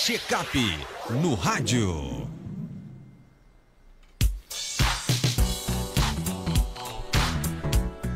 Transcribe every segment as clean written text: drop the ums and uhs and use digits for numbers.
Checkup no rádio.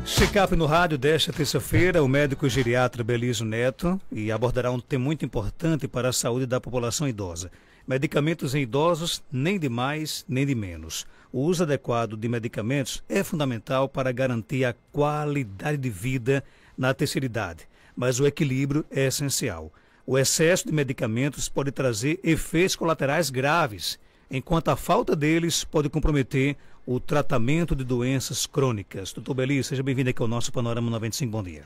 Checkup no rádio desta terça-feira, o médico geriatra Belísio Neto e abordará um tema muito importante para a saúde da população idosa. Medicamentos em idosos, nem de mais, nem de menos. O uso adequado de medicamentos é fundamental para garantir a qualidade de vida na terceira idade, mas o equilíbrio é essencial. O excesso de medicamentos pode trazer efeitos colaterais graves, enquanto a falta deles pode comprometer o tratamento de doenças crônicas. Doutor Belísio, seja bem-vindo aqui ao nosso Panorama 95, bom dia.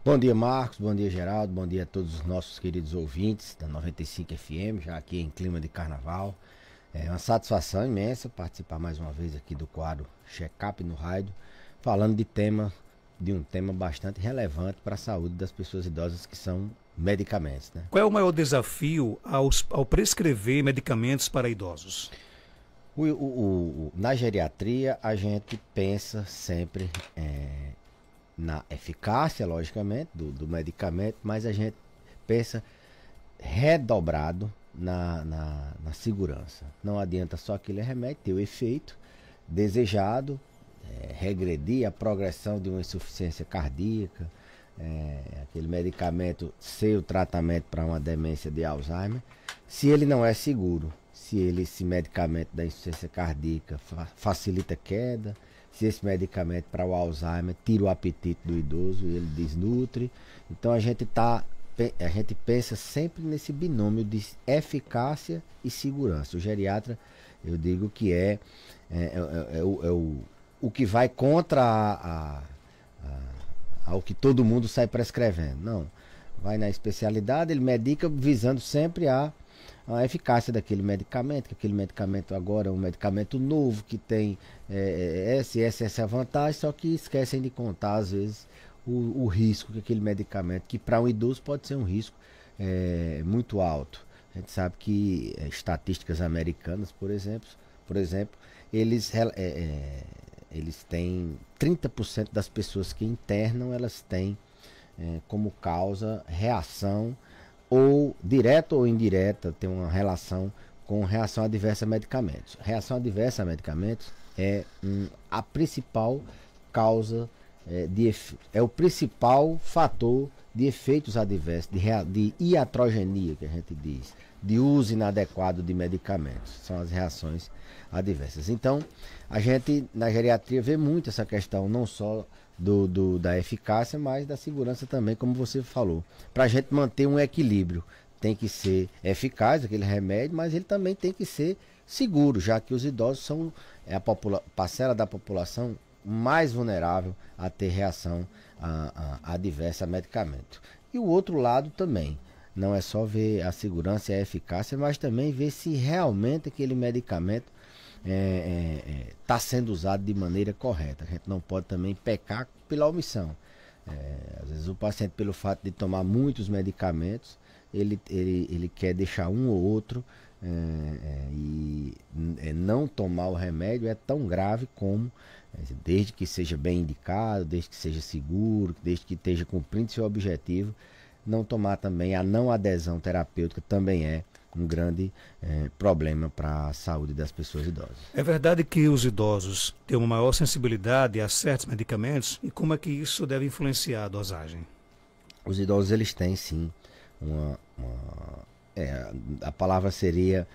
Bom dia, Marcos, bom dia, Geraldo, bom dia a todos os nossos queridos ouvintes da 95 FM, já aqui em clima de carnaval. É uma satisfação imensa participar mais uma vez aqui do quadro Checkup no rádio, falando de um tema bastante relevante para a saúde das pessoas idosas, que são medicamentos, né? Qual é o maior desafio ao prescrever medicamentos para idosos? Na geriatria, a gente pensa sempre na eficácia, logicamente, do medicamento, mas a gente pensa redobrado na segurança. Não adianta só aquele remédio ter o efeito desejado, regredir a progressão de uma insuficiência cardíaca, aquele medicamento ser o tratamento para uma demência de Alzheimer, se ele não é seguro. Se esse medicamento da insuficiência cardíaca facilita a queda, se esse medicamento para o Alzheimer tira o apetite do idoso e ele desnutre. Então a gente pensa sempre nesse binômio de eficácia e segurança. O geriatra, eu digo que o que vai contra ao que todo mundo sai prescrevendo. Não, vai na especialidade, ele medica visando sempre a eficácia daquele medicamento, que aquele medicamento agora é um medicamento novo, que tem essa vantagem, só que esquecem de contar, às vezes, o risco que aquele medicamento, que para um idoso pode ser um risco muito alto. A gente sabe que estatísticas americanas, por exemplo, eles têm 30% das pessoas que internam, elas têm como causa reação, ou direta ou indireta, tem uma relação com reação adversa a medicamentos. Reação adversa a medicamentos é a principal causa, é o principal fator de efeitos adversos, de iatrogenia, que a gente diz, de uso inadequado de medicamentos. São as reações adversas. Então, a gente na geriatria vê muito essa questão, não só da eficácia, mas da segurança também, como você falou. Para a gente manter um equilíbrio, tem que ser eficaz aquele remédio, mas ele também tem que ser seguro, já que os idosos são a parcela da população mais vulnerável a ter reação adversa a medicamento. E o outro lado também, não é só ver a segurança e a eficácia, mas também ver se realmente aquele medicamento está sendo usado de maneira correta. A gente não pode também pecar pela omissão. Às vezes o paciente, pelo fato de tomar muitos medicamentos, ele quer deixar um ou outro, e não tomar o remédio é tão grave como, desde que seja bem indicado, desde que seja seguro, desde que esteja cumprindo seu objetivo, não tomar também. A não adesão terapêutica também é um grande problema para a saúde das pessoas idosas. É verdade que os idosos têm uma maior sensibilidade a certos medicamentos, e como é que isso deve influenciar a dosagem? Os idosos, eles têm sim a palavra seria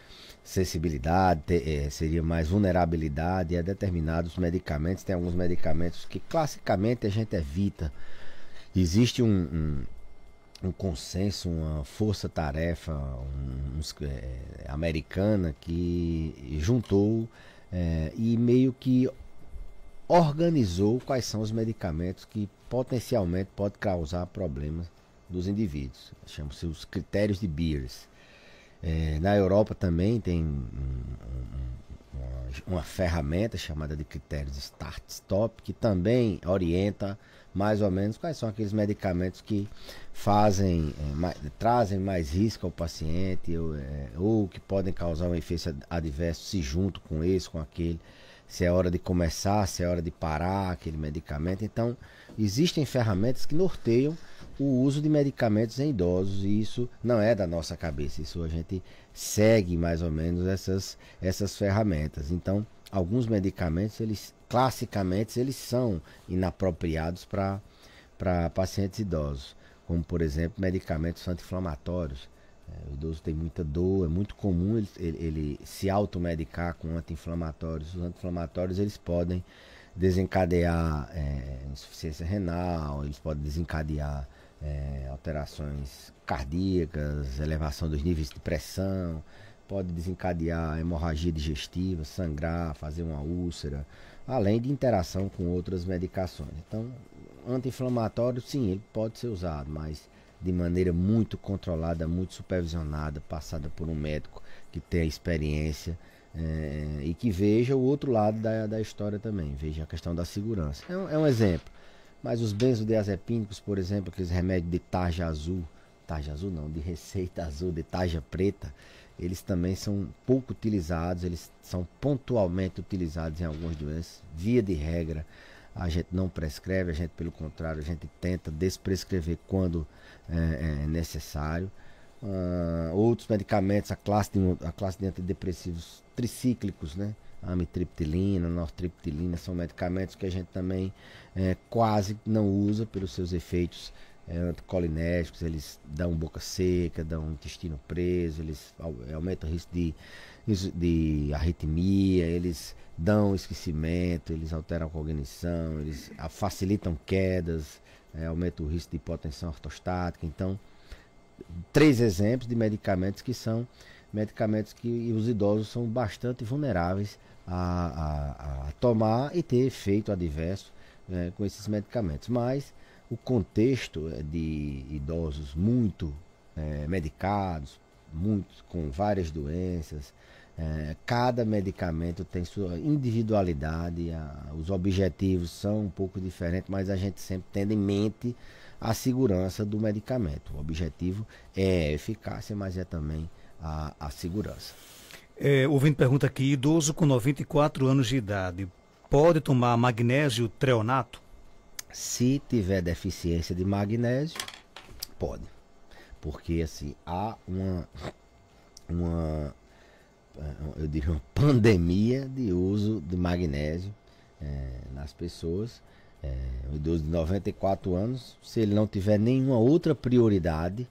sensibilidade, seria mais vulnerabilidade a determinados medicamentos. Tem alguns medicamentos que classicamente a gente evita. Existe um consenso, uma força-tarefa americana que juntou e meio que organizou quais são os medicamentos que potencialmente podem causar problemas dos indivíduos. Chamam-se os critérios de Beers. Na Europa também tem uma ferramenta chamada de critérios Start-Stop, que também orienta mais ou menos quais são aqueles medicamentos que trazem mais risco ao paciente, ou que podem causar um efeito adverso se junto com esse, com aquele, se é hora de começar, se é hora de parar aquele medicamento. Então, existem ferramentas que norteiam o uso de medicamentos em idosos, e isso não é da nossa cabeça, isso a gente segue mais ou menos essas ferramentas. Então, alguns medicamentos, eles classicamente, eles são inapropriados para pacientes idosos, como por exemplo medicamentos anti-inflamatórios. O idoso tem muita dor, é muito comum ele se automedicar com anti-inflamatórios. Os anti-inflamatórios, eles podem desencadear insuficiência renal, eles podem desencadear alterações cardíacas, elevação dos níveis de pressão, pode desencadear hemorragia digestiva, sangrar, fazer uma úlcera, além de interação com outras medicações. Então, anti-inflamatório, sim, ele pode ser usado, mas de maneira muito controlada, muito supervisionada, passada por um médico que tenha experiência e que veja o outro lado da história também, veja a questão da segurança. É um exemplo. Mas os benzodiazepínicos, por exemplo, aqueles remédios de tarja azul não, de receita azul, de tarja preta, eles também são pouco utilizados, eles são pontualmente utilizados em algumas doenças. Via de regra, a gente não prescreve, a gente, pelo contrário, a gente tenta desprescrever quando é necessário. Outros medicamentos, a classe de antidepressivos tricíclicos, né? Amitriptilina, nortriptilina, são medicamentos que a gente também quase não usa pelos seus efeitos anticolinérgicos. Eles dão boca seca, dão intestino preso, eles aumentam o risco de arritmia, eles dão esquecimento, eles alteram a cognição, eles facilitam quedas, aumentam o risco de hipotensão ortostática. Então, 3 exemplos de medicamentos que são medicamentos que os idosos são bastante vulneráveis a tomar e ter efeito adverso com esses medicamentos. Mas o contexto de idosos muito medicados, muitos com várias doenças, cada medicamento tem sua individualidade, os objetivos são um pouco diferentes, mas a gente sempre tem em mente a segurança do medicamento. O objetivo é a eficácia, mas é também a segurança. O ouvinte pergunta aqui: idoso com 94 anos de idade pode tomar magnésio treonato? Se tiver deficiência de magnésio, pode. Porque assim, há eu diria uma pandemia de uso de magnésio nas pessoas. Um idoso de 94 anos, se ele não tiver nenhuma outra prioridade,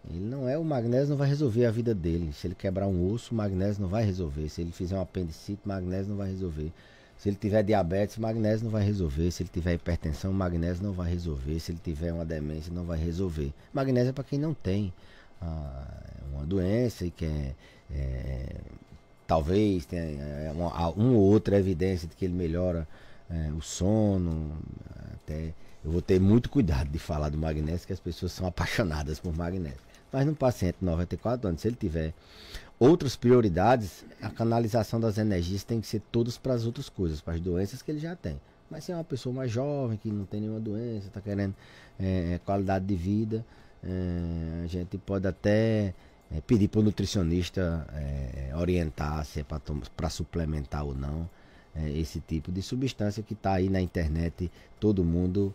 o magnésio não vai resolver a vida dele. Se ele quebrar um osso, o magnésio não vai resolver. Se ele fizer um apendicite, o magnésio não vai resolver. Se ele tiver diabetes, o magnésio não vai resolver. Se ele tiver hipertensão, o magnésio não vai resolver. Se ele tiver uma demência, não vai resolver. Magnésio é para quem não tem uma doença e quer talvez tenha uma ou outra evidência de que ele melhora o sono. Até eu vou ter muito cuidado de falar do magnésio, que as pessoas são apaixonadas por magnésio. Mas num paciente de 94 anos, se ele tiver outras prioridades, a canalização das energias tem que ser todas para as outras coisas, para as doenças que ele já tem. Mas se é uma pessoa mais jovem, que não tem nenhuma doença, está querendo qualidade de vida, a gente pode até pedir para o nutricionista orientar se é para suplementar ou não esse tipo de substância que está aí na internet, todo mundo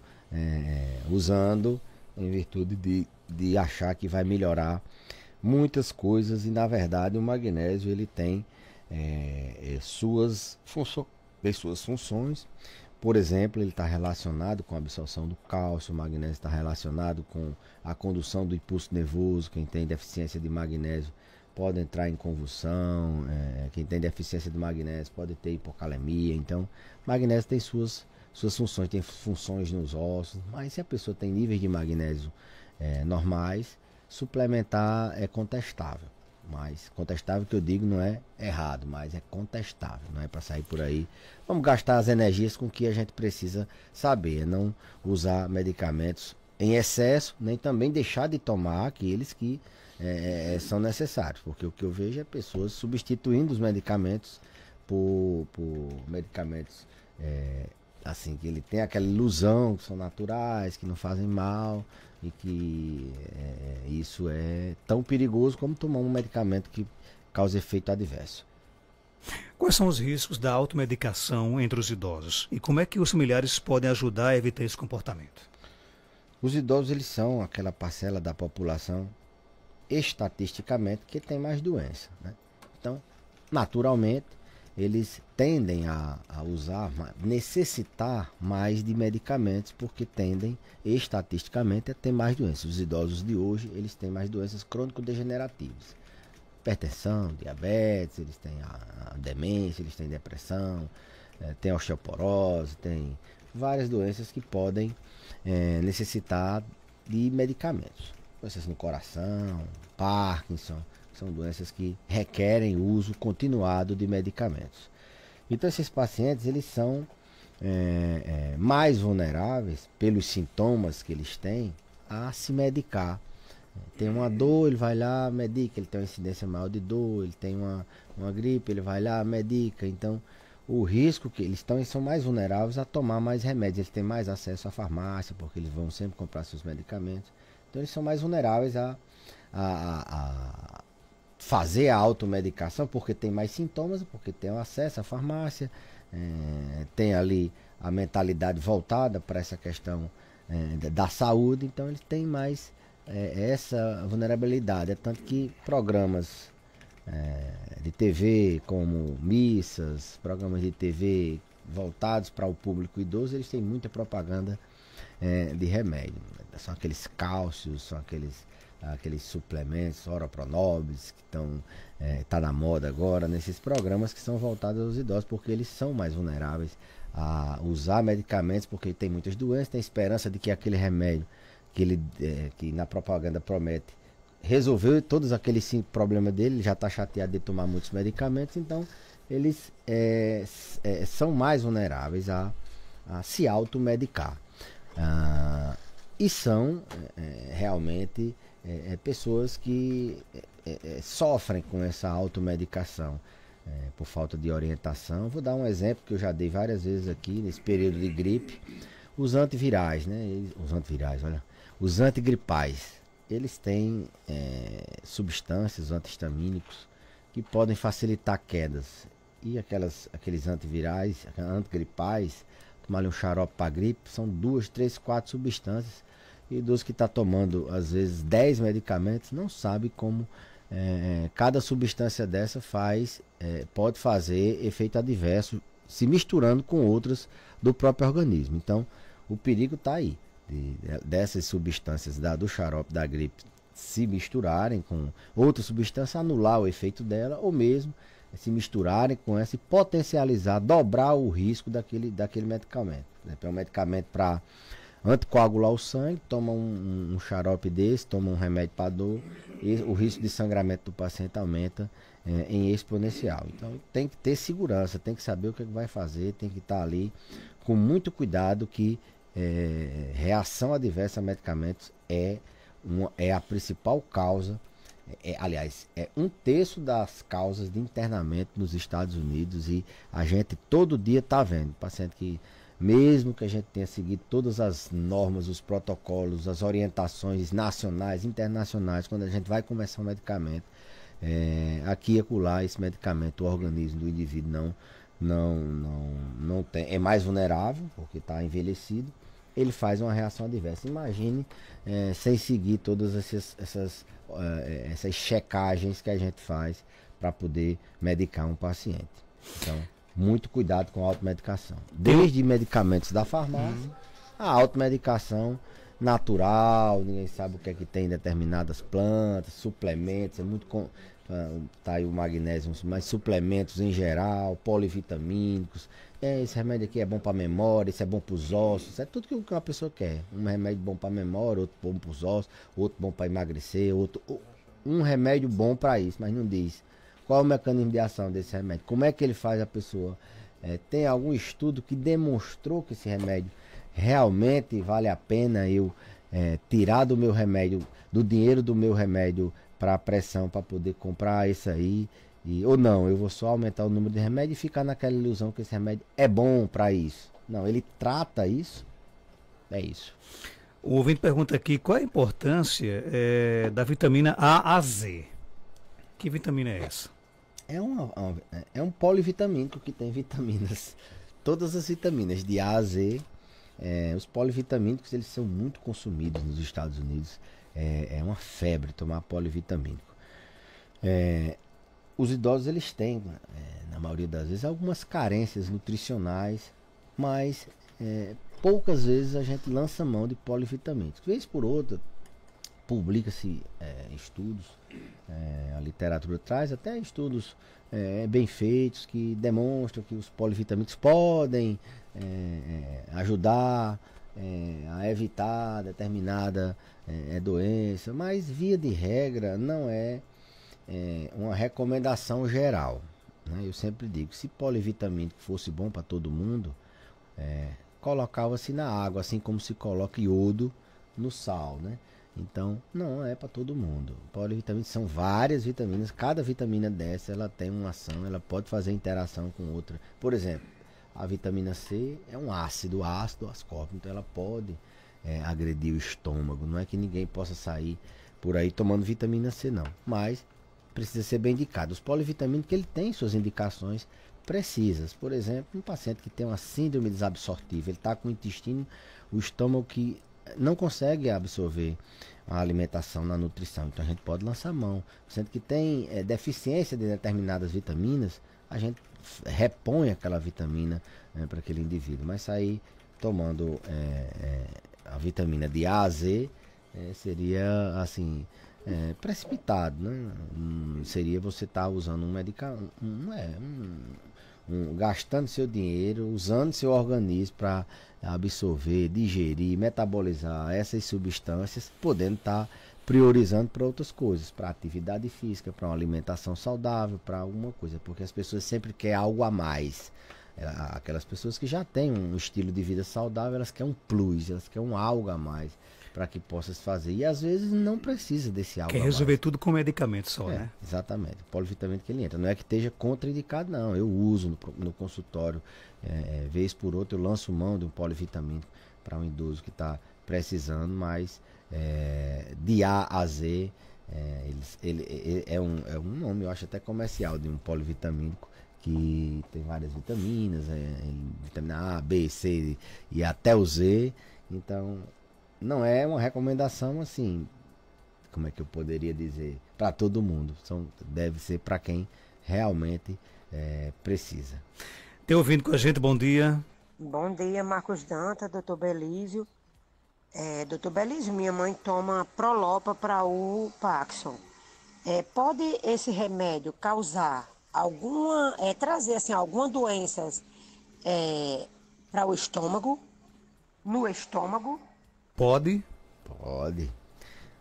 usando, em virtude de achar que vai melhorar muitas coisas, e na verdade o magnésio ele tem suas funções. Por exemplo, ele está relacionado com a absorção do cálcio, o magnésio está relacionado com a condução do impulso nervoso. Quem tem deficiência de magnésio pode entrar em convulsão, quem tem deficiência de magnésio pode ter hipocalemia. Então, magnésio tem suas funções, tem funções nos ossos, mas se a pessoa tem níveis de magnésio normais, suplementar é contestável. Mas contestável, que eu digo, não é errado, mas é contestável, não é para sair por aí. Vamos gastar as energias com o que a gente precisa saber, não usar medicamentos em excesso, nem também deixar de tomar aqueles que são necessários, porque o que eu vejo é pessoas substituindo os medicamentos por medicamentos assim, que ele tem aquela ilusão que são naturais, que não fazem mal, e que isso é tão perigoso como tomar um medicamento que causa efeito adverso. Quais são os riscos da automedicação entre os idosos? E como é que os familiares podem ajudar a evitar esse comportamento? Os idosos, eles são aquela parcela da população, estatisticamente, que tem mais doença, né? Então, naturalmente, eles tendem a usar, necessitar mais de medicamentos, porque tendem, estatisticamente, a ter mais doenças. Os idosos de hoje, eles têm mais doenças crônico-degenerativas. Hipertensão, diabetes, eles têm a demência, eles têm depressão, tem osteoporose, tem várias doenças que podem necessitar de medicamentos. Doenças no coração, Parkinson, são doenças que requerem uso continuado de medicamentos. Então esses pacientes, eles são mais vulneráveis pelos sintomas que eles têm a se medicar. Tem uma dor, ele vai lá, medica, ele tem uma incidência maior de dor, ele tem uma gripe, ele vai lá, medica. Então o risco que eles estão, eles são mais vulneráveis a tomar mais remédios, eles têm mais acesso à farmácia, porque eles vão sempre comprar seus medicamentos. Então eles são mais vulneráveis a fazer a automedicação, porque tem mais sintomas, porque tem acesso à farmácia, tem ali a mentalidade voltada para essa questão da saúde, então eles têm mais essa vulnerabilidade. É tanto que programas de TV, como missas, programas de TV voltados para o público idoso, eles têm muita propaganda de remédio. São aqueles cálcios, são aqueles suplementos, Oropronobis, que tá na moda agora, nesses programas que são voltados aos idosos, porque eles são mais vulneráveis a usar medicamentos, porque tem muitas doenças, tem esperança de que aquele remédio que na propaganda promete resolveu todos aqueles problemas dele, ele já está chateado de tomar muitos medicamentos, então eles são mais vulneráveis a se automedicar. E são realmente pessoas que sofrem com essa automedicação por falta de orientação. Vou dar um exemplo que eu já dei várias vezes aqui nesse período de gripe. Os antivirais, né? Os antigripais, eles têm substâncias antihistamínicos que podem facilitar quedas. E aqueles antivirais, antigripais, tomar um xarope para gripe, são 2, 3, 4 substâncias. E dos que está tomando, às vezes, 10 medicamentos, não sabe como cada substância dessa pode fazer efeito adverso, se misturando com outras do próprio organismo. Então, o perigo está aí, dessas substâncias do xarope da gripe se misturarem com outra substância, anular o efeito dela, ou mesmo se misturarem com essa e potencializar, dobrar o risco daquele medicamento. Né? É um medicamento para anticoagular o sangue, toma um xarope desse, toma um remédio para dor, e o risco de sangramento do paciente aumenta em exponencial. Então tem que ter segurança, tem que saber o que vai fazer, tem que estar ali com muito cuidado, que reação adversa a medicamentos é a principal causa, aliás, é 1/3 das causas de internamento nos Estados Unidos, e a gente todo dia está vendo paciente que, mesmo que a gente tenha seguido todas as normas, os protocolos, as orientações nacionais, internacionais, quando a gente vai começar um medicamento, aqui e acolá, esse medicamento, o organismo do indivíduo não tem, é mais vulnerável, porque está envelhecido, ele faz uma reação adversa. Imagine sem seguir todas essas checagens que a gente faz para poder medicar um paciente. Então, muito cuidado com a automedicação. Desde medicamentos da farmácia, a automedicação natural, ninguém sabe o que é que tem em determinadas plantas, suplementos, tá aí o magnésio, mas suplementos em geral, polivitamínicos. Esse remédio aqui é bom para memória, esse é bom para os ossos, é tudo que uma pessoa quer. Um remédio bom para memória, outro bom para os ossos, outro bom para emagrecer, um remédio bom para isso, mas não diz qual é o mecanismo de ação desse remédio, como é que ele faz a pessoa. Tem algum estudo que demonstrou que esse remédio realmente vale a pena eu tirar do meu remédio, do dinheiro do meu remédio para a pressão, para poder comprar isso aí, ou não, eu vou só aumentar o número de remédio e ficar naquela ilusão que esse remédio é bom para isso. Não, ele trata isso, é isso. O ouvinte pergunta aqui, qual a importância da vitamina A a Z? Que vitamina é essa? É um polivitamínico que tem vitaminas, todas as vitaminas de A a Z, Os polivitamínicos, eles são muito consumidos nos Estados Unidos. É uma febre tomar polivitamínico. Os idosos, eles têm, na maioria das vezes, algumas carências nutricionais, mas poucas vezes a gente lança mão de polivitamínicos. Vez por outra, publica-se estudos, a literatura traz até estudos bem feitos que demonstram que os polivitamínicos podem ajudar a evitar determinada doença, mas via de regra não é uma recomendação geral, né? Eu sempre digo, se polivitamínico fosse bom para todo mundo, colocava-se na água, assim como se coloca iodo no sal, né? Então, não é para todo mundo. Polivitamínicos são várias vitaminas. Cada vitamina dessa, ela tem uma ação, ela pode fazer interação com outra. Por exemplo, a vitamina C é um ácido ascórbico, então ela pode agredir o estômago. Não é que ninguém possa sair por aí tomando vitamina C, não. Mas precisa ser bem indicado. Os polivitamínicos, ele tem suas indicações precisas. Por exemplo, um paciente que tem uma síndrome desabsortiva, ele está com o estômago que não consegue absorver a alimentação na nutrição, então a gente pode lançar mão. Sendo que tem deficiência de determinadas vitaminas, a gente repõe aquela vitamina para aquele indivíduo, mas sair tomando a vitamina de A a Z seria assim precipitado, né? Seria você estar usando um medicamento, gastando seu dinheiro, usando seu organismo para absorver, digerir, metabolizar essas substâncias, podendo estar priorizando para outras coisas, para atividade física, para uma alimentação saudável, para alguma coisa, porque as pessoas sempre querem algo a mais. Aquelas pessoas que já têm um estilo de vida saudável, elas querem um plus, elas querem um algo a mais para que possa se fazer. E às vezes não precisa desse algo a mais. Quer resolver tudo com medicamento só, né? Exatamente. O polivitamínico que ele entra. Não é que esteja contraindicado, não. Eu uso no consultório, vez por outra, eu lanço mão de um polivitamínico para um idoso que está precisando, mas de A a Z, ele é um nome, eu acho até comercial, de um polivitamínico que tem várias vitaminas, vitamina A, B, C e até o Z. Então, não é uma recomendação assim, como é que eu poderia dizer, para todo mundo. Deve ser para quem realmente precisa. Tem ouvindo com a gente, bom dia. Bom dia, Marcos Dantas, doutor Belísio. Doutor Belísio, minha mãe toma Prolopa para o Parkinson. Pode esse remédio causar trazer assim, alguma doença para o estômago, no estômago? Pode? Pode.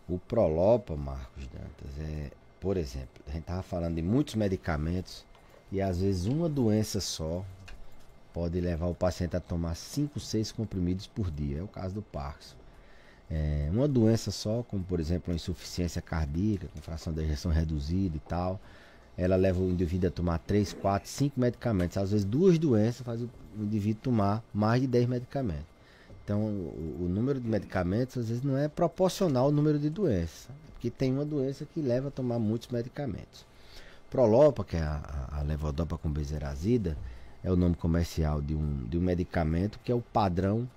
O Prolopa, Marcos Dantas, por exemplo, a gente estava falando de muitos medicamentos e às vezes uma doença só pode levar o paciente a tomar 5, 6 comprimidos por dia. É o caso do Parkinson. Uma doença só, como por exemplo a insuficiência cardíaca, com fração de ejeção reduzida e tal, ela leva o indivíduo a tomar 3, 4, 5 medicamentos. Às vezes 2 doenças fazem o indivíduo tomar mais de 10 medicamentos. Então o número de medicamentos às vezes não é proporcional ao número de doenças, porque tem uma doença que leva a tomar muitos medicamentos. Prolopa, que é a levodopa com benzerazida, é o nome comercial de um medicamento que é o padrão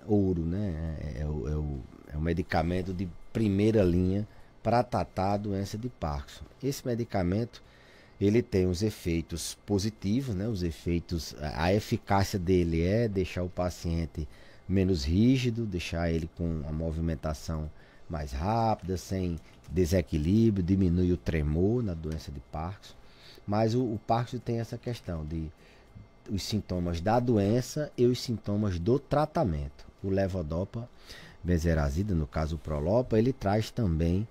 ouro, né? É um medicamento de primeira linha para tratar a doença de Parkinson. Esse medicamento, ele tem os efeitos positivos, né? A eficácia dele é deixar o paciente menos rígido, deixar ele com a movimentação mais rápida, sem desequilíbrio, diminui o tremor na doença de Parkinson. Mas o Parkinson tem essa questão de os sintomas da doença e os sintomas do tratamento. O levodopa benzerazida, no caso o Prolopa, ele traz também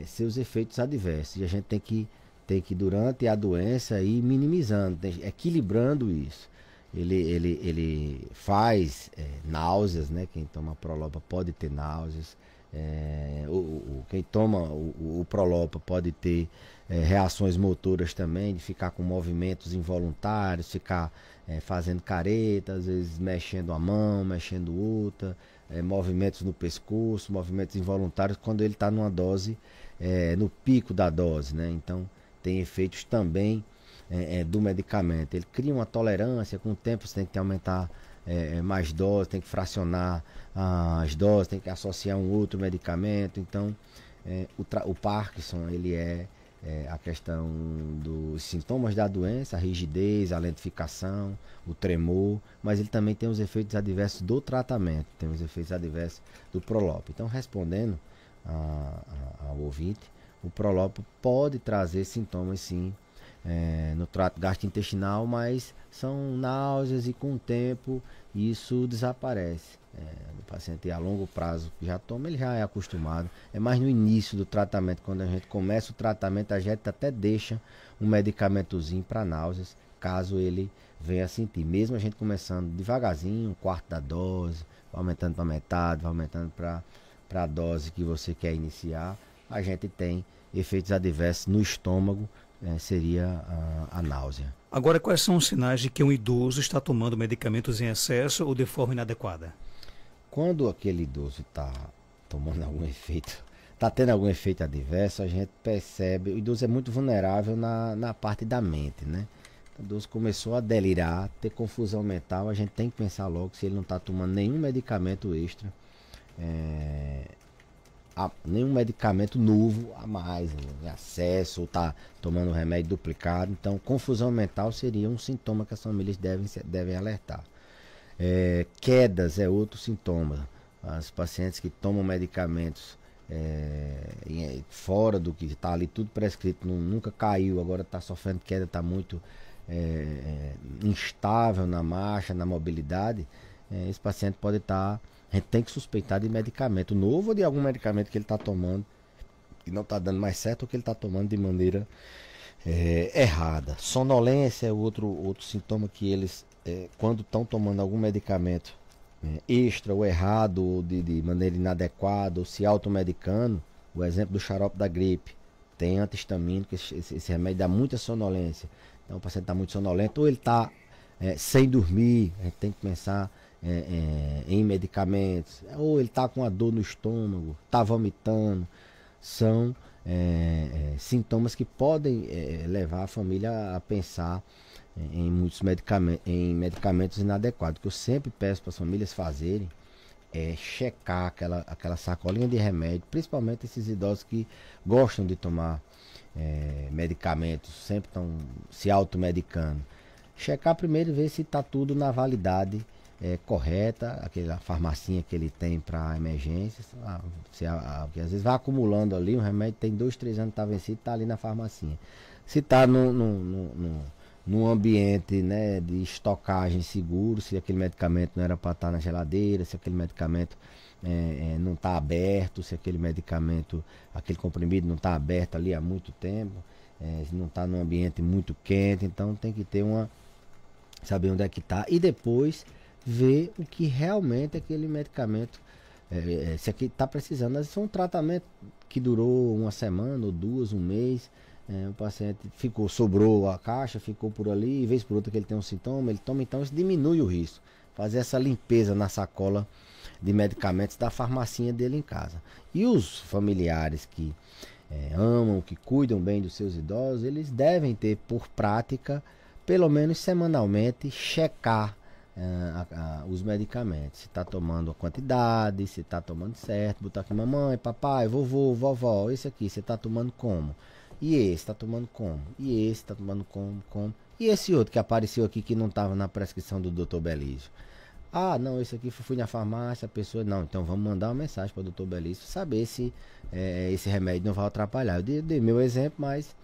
seus efeitos adversos. E a gente tem que durante a doença ir minimizando, equilibrando isso. Ele faz náuseas, né? Quem toma Prolopa pode ter náuseas. Quem toma o Prolopa pode ter reações motoras também, de ficar com movimentos involuntários, ficar fazendo careta, às vezes mexendo a mão, mexendo outra, movimentos no pescoço, movimentos involuntários quando ele está numa dose, no pico da dose, né? Então tem efeitos também do medicamento. Ele cria uma tolerância, com o tempo você tem que aumentar mais doses, tem que fracionar as doses, tem que associar um outro medicamento. Então, o Parkinson, ele a questão dos sintomas da doença, a rigidez, a lentificação, o tremor, mas ele também tem os efeitos adversos do tratamento, tem os efeitos adversos do Prolop. Então, respondendo ao ouvinte, o Prolop pode trazer sintomas, sim, no trato gastrointestinal, mas são náuseas e com o tempo isso desaparece. O paciente a longo prazo que já toma, ele já é acostumado. É mais no início do tratamento, quando a gente começa o tratamento, a gente até deixa um medicamentozinho para náuseas, caso ele venha a sentir. Mesmo a gente começando devagarzinho, um quarto da dose, vai aumentando para metade, vai aumentando para a dose que você quer iniciar, a gente tem efeitos adversos no estômago, seria a náusea. Agora, quais são os sinais de que um idoso está tomando medicamentos em excesso ou de forma inadequada? Quando aquele idoso está tomando algum efeito, está tendo algum efeito adverso, a gente percebe, o idoso é muito vulnerável na parte da mente, né? O idoso começou a delirar, ter confusão mental, a gente tem que pensar logo se ele não está tomando nenhum medicamento extra, nenhum medicamento novo a mais, em acesso, ou está tomando remédio duplicado. Então, confusão mental seria um sintoma que as famílias devem alertar. Quedas é outro sintoma. As pacientes que tomam medicamentos fora do que está ali tudo prescrito, nunca caiu, agora está sofrendo queda, está muito instável na marcha, na mobilidade, esse paciente pode estar... A gente tem que suspeitar de medicamento novo ou de algum medicamento que ele está tomando e não está dando mais certo, ou que ele está tomando de maneira errada. Sonolência é outro sintoma que eles, quando estão tomando algum medicamento extra ou errado, ou de maneira inadequada, ou se automedicando, o exemplo do xarope da gripe, tem antihistamínico, esse remédio dá muita sonolência. Então o paciente está muito sonolento, ou ele está sem dormir, a gente tem que pensar em medicamentos, ou ele está com a dor no estômago, está vomitando. São sintomas que podem levar a família a pensar em muitos medicamentos inadequados. O que eu sempre peço para as famílias fazerem é checar aquela sacolinha de remédio, principalmente esses idosos que gostam de tomar medicamentos, sempre estão se automedicando. Checar primeiro e ver se está tudo na validade correta, aquela farmacinha que ele tem para emergências, porque às vezes vai acumulando ali, o remédio tem 2, 3 anos que está vencido, está ali na farmacinha. Se está num ambiente, né, de estocagem seguro, se aquele medicamento não era para estar na geladeira, se aquele medicamento não está aberto, se aquele medicamento, aquele comprimido não está aberto ali há muito tempo, se não está num ambiente muito quente, então tem que ter saber onde é que está, e depois ver o que realmente aquele medicamento, se aqui está precisando. Às vezes foi um tratamento que durou uma semana ou 2, um mês, o paciente sobrou a caixa, ficou por ali, e vez por outra que ele tem um sintoma, ele toma, então isso diminui o risco. Fazer essa limpeza na sacola de medicamentos da farmacinha dele em casa. E os familiares que amam, que cuidam bem dos seus idosos, eles devem ter por prática, pelo menos semanalmente, checar os medicamentos, se está tomando a quantidade, se está tomando certo, botar aqui mamãe, papai, vovô, vovó, esse aqui você está tomando como? E esse está tomando como? E esse está tomando como? E esse outro que apareceu aqui que não estava na prescrição do Dr. Belísio? Ah, não, esse aqui fui na farmácia, a pessoa... Não, então vamos mandar uma mensagem para o Dr. Belísio, saber se esse remédio não vai atrapalhar. Eu dei meu exemplo, mas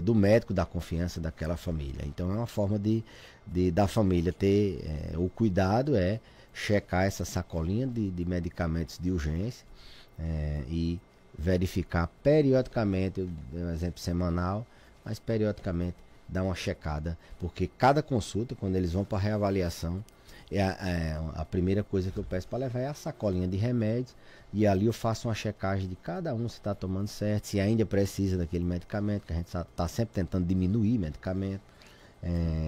do médico da confiança daquela família. Então é uma forma da família ter o cuidado, checar essa sacolinha de medicamentos de urgência e verificar periodicamente, eu dei um exemplo semanal, mas periodicamente dar uma checada, porque cada consulta, quando eles vão para reavaliação, a primeira coisa que eu peço para levar é a sacolinha de remédios, e ali eu faço uma checagem de cada um, se está tomando certo, se ainda precisa daquele medicamento, que a gente está sempre tentando diminuir medicamento,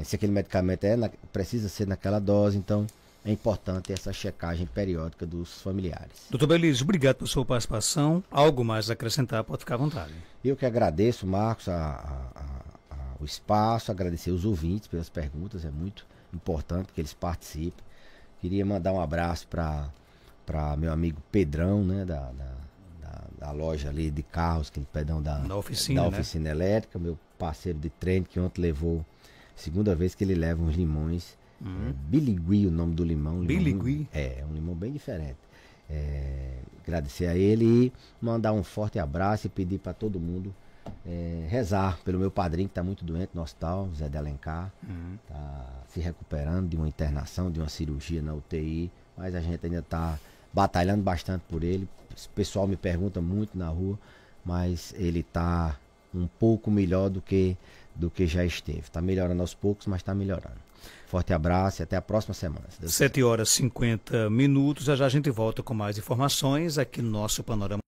se aquele medicamento precisa ser naquela dose. Então é importante essa checagem periódica dos familiares. Doutor Belísio, obrigado por sua participação. Algo mais a acrescentar, pode ficar à vontade. Eu que agradeço, Marcos, o espaço, agradecer os ouvintes pelas perguntas, é muito importante que eles participem. Queria mandar um abraço para meu amigo Pedrão, né, da loja ali de carros, aquele pedão da oficina elétrica, meu parceiro de treino, que ontem levou, segunda vez que ele leva uns limões. Biligui, o nome do limão. Biligui? É um limão bem diferente. Agradecer a ele e mandar um forte abraço e pedir para todo mundo rezar pelo meu padrinho que está muito doente no hospital, Zé de Alencar. Está se recuperando de uma internação, de uma cirurgia na UTI, mas a gente ainda está batalhando bastante por ele. O pessoal me pergunta muito na rua, mas ele está um pouco melhor do que já esteve. Está melhorando aos poucos, mas está melhorando. Forte abraço e até a próxima semana. 7h50. Já já a gente volta com mais informações aqui no nosso Panorama.